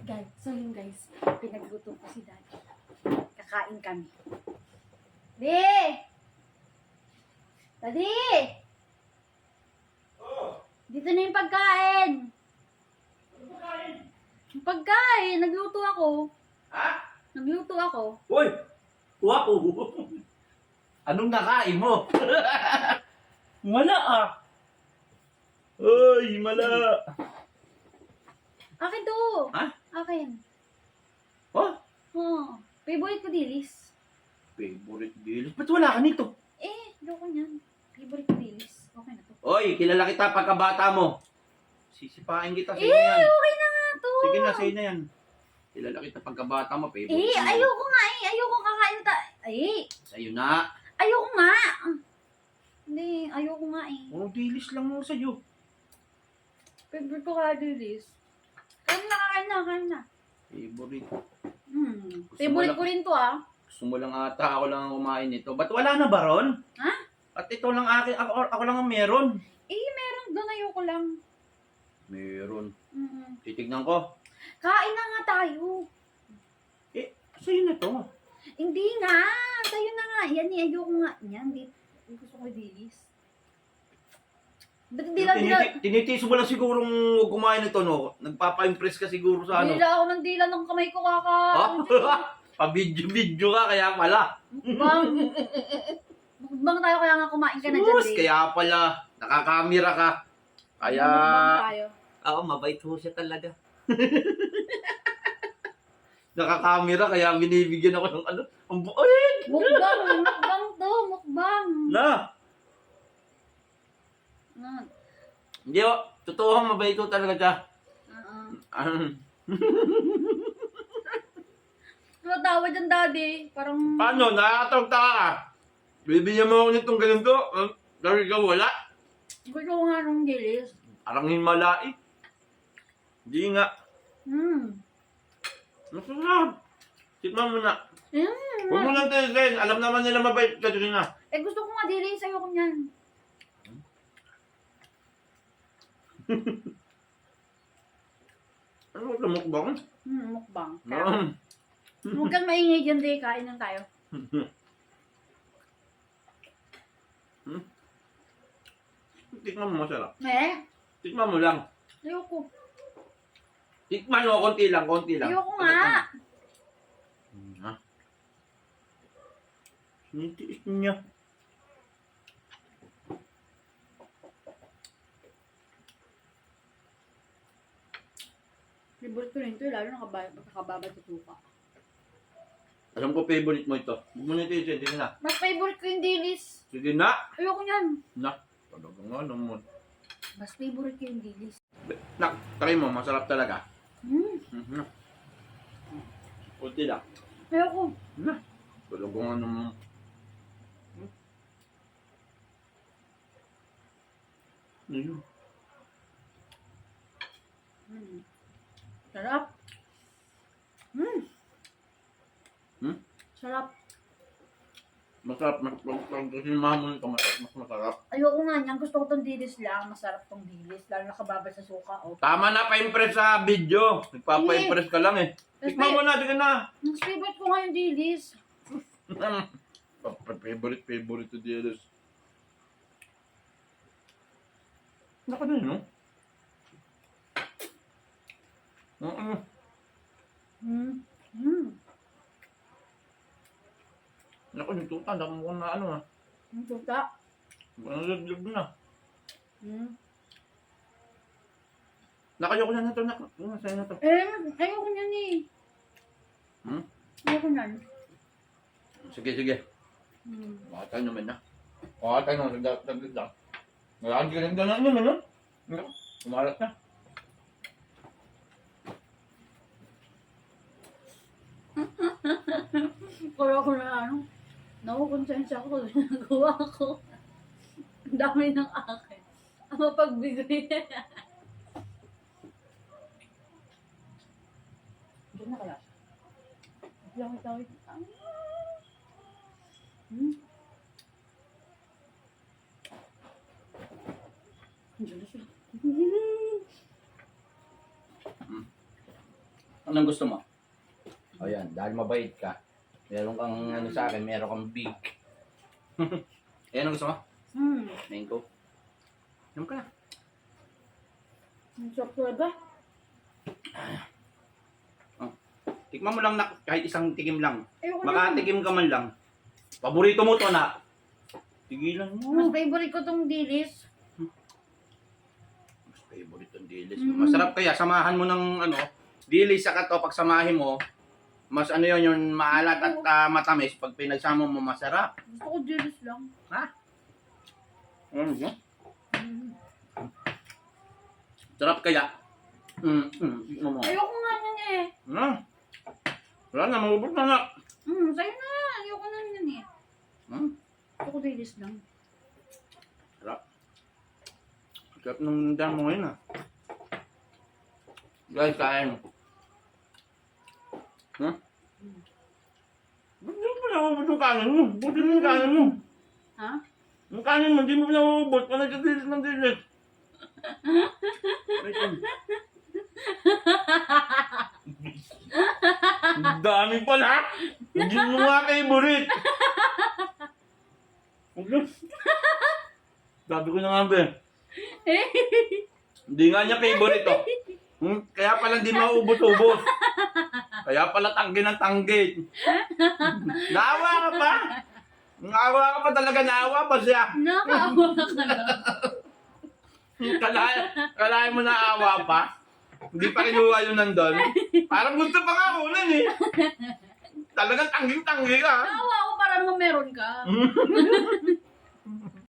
Guys, so yun guys, pinagluto ko si Daddy. Kakain kami. Daddy! Daddy! Dito na yung pagkain. Yung pagkain, nagluto ako. Ha? Nagluto ako. Uy! Kuha ko. Anong nakain mo? Mala ah. Uy, mala. Akin to. Ha? Akin. Oh? Oh, favorite ko dilis. Favorite dilis. Ba't wala ka nito? Loko niyan. Favorite ko dilis. Okay na to. Oy, kilala kita pagkabata mo. Sisipain kita sa inyo yan. Okay na nga to. Sige na, sa'yo na yan. Kilala kita pagkabata mo, favorite mo. Ayoko nga Ayoko kakain ta. Sa'yo na. Ayoko nga. Hindi, ayoko nga Oh, dilis lang mo sa'yo. Favorite ko kaya dilis. Kain na. Favorite. Favorite ko rin to Gusto mo lang ata, ako lang ang kumain nito. Ba't wala na ba ron? Ha? At ito lang akin, ako lang ang meron. Meron doon. Ayoko lang. Meron. Titignan ko. Kain na nga tayo. Sa'yo na to. Hindi nga. Tayo na nga. Yan ayoko nga. Yan, gusto ko dilis. Ba't hindi lang Tinitiis mo lang sigurong kumain nito, no? Nagpapa-impress ka siguro sa ano. Dila ako ng dila ng kamay ko kaka. Pa-video ka, kaya pala. Mukbang tayo kaya nga kumain ka na dyan. Sus, kaya pala. Nakakamera ka. Kaya... Mukbang tayo. Oo, mabait ho siya talaga. Nakakamera, kaya binibigyan ako ng ano. Ang buoy! Mukbang to. Mukbang. Na! Hindi o, totoo, mabait ho talaga siya. Tumatawa dyan, Daddy. Parang... Paano? Nakakatawag ka. Bibigyan mo ako nitong ganito. Dahil ikaw wala. Gusto ko nga nung dilis. Parang himala eh. Hindi nga. Masarap. Tikman mo na. Huwag mo lang tisin. Alam naman nila mabait ka din na. Gusto ko nga dilis. Ayoko niyan. Ano ito mukbang? Mukbang. Huwag kang maingay dyan, Day. Kain lang tayo. Tikman mo, masarap. Tikman mo lang. Ayoko. Tikman mo, konti lang. Ayoko nga. Sinitiis niya. Favorite ko rin ito, lalo nakababad sa suka. Alam ko favorite mo ito. Huwag mo na ito, sige na. Mas favorite ko yung dilis. Sige na. Ayoko niyan. Na, talaga nga naman. Mas favorite ko yung dilis. Nak, try mo, masarap talaga. Kunti lang. Ayoko. Na, talaga nga naman. Ayun. Sarap. Sarap. Masarap, kasi mahal mo mas masarap. Ayoko nga niyan. Gusto ko tong dilis lang. Masarap tong dilis. Lalo nakababad sa suka. Tama na, pa-impress sa video. Nagpapa-impress ka lang eh. Tikman mo na, sige na. Mas favorite ko nga yung dilis. Favorite to dilis. Naka din, no? Naku, nagtuta. Dami mo na ano ha. Ang suka. Nalaglag na. Nakayoko na ito. Sa'yo na ito. Ayoko niyan eh. Ayoko niyan. Sige. Makatay naman na. Makatay naman. Nagdag lang. Nagagaling ka na naman, no? Umalat na. Kaya ko na ano. Nakukonsensya ko sa ginagawa ko. Ang dami ng akin. Ang mapagbigay. Diyan na kaya siya. Diyan na kaya siya. Diyan na siya. Anong gusto mo? O yan, dahil mabait ka. Meron kang ano sa akin, meron kang big. Eh, anong gusto mo? Mango. Inom ka na. Ang sarap talaga. Tikman mo lang na kahit isang tikim lang. Ayoko na. Makatikim ka man lang. Paborito mo to na. Tigilan mo. Mas favorite ko tong dilis. Mas favorite ang dilis. Mm. Masarap kaya, samahan mo ng ano, dilis sa kato, pag samahin mo, mas ano yun, yung maalat at matamis, pag pinagsama mo, masarap. Gusto ko dilis lang. Ano yun? Mm. Sarap kaya. Ano mo? Ayoko nga nun eh. Wala na, mabubot na nga. Sa'yo na. Ayoko na nun eh. Gusto ko dilis lang. Sarap. Sarap nung damo ngayon Guys, kain. Ba't di mo pinabubot yung kanin mo? Butin mo yung kanin mo. Ha? Yung kanin mo, di mo pinabubot. Pa nagkadilis ng dilis. Ang dami pala. Hindi mo nga favorite. Sabi ko na nga ba. Hindi nga niya favorite Kaya pala hindi maubos-ubos. Kaya pala tanggi ng tanggi. Naawa ka pa. Naawa ka pa talaga. Naawa pa siya. Nakaawa ka na. Kalahin mo naawa pa. Hindi pa kinuha yun nandun. Parang gusto pa nga kunan eh. Talagang tangging-tanggi ka. Nakaawa ako para naman meron ka.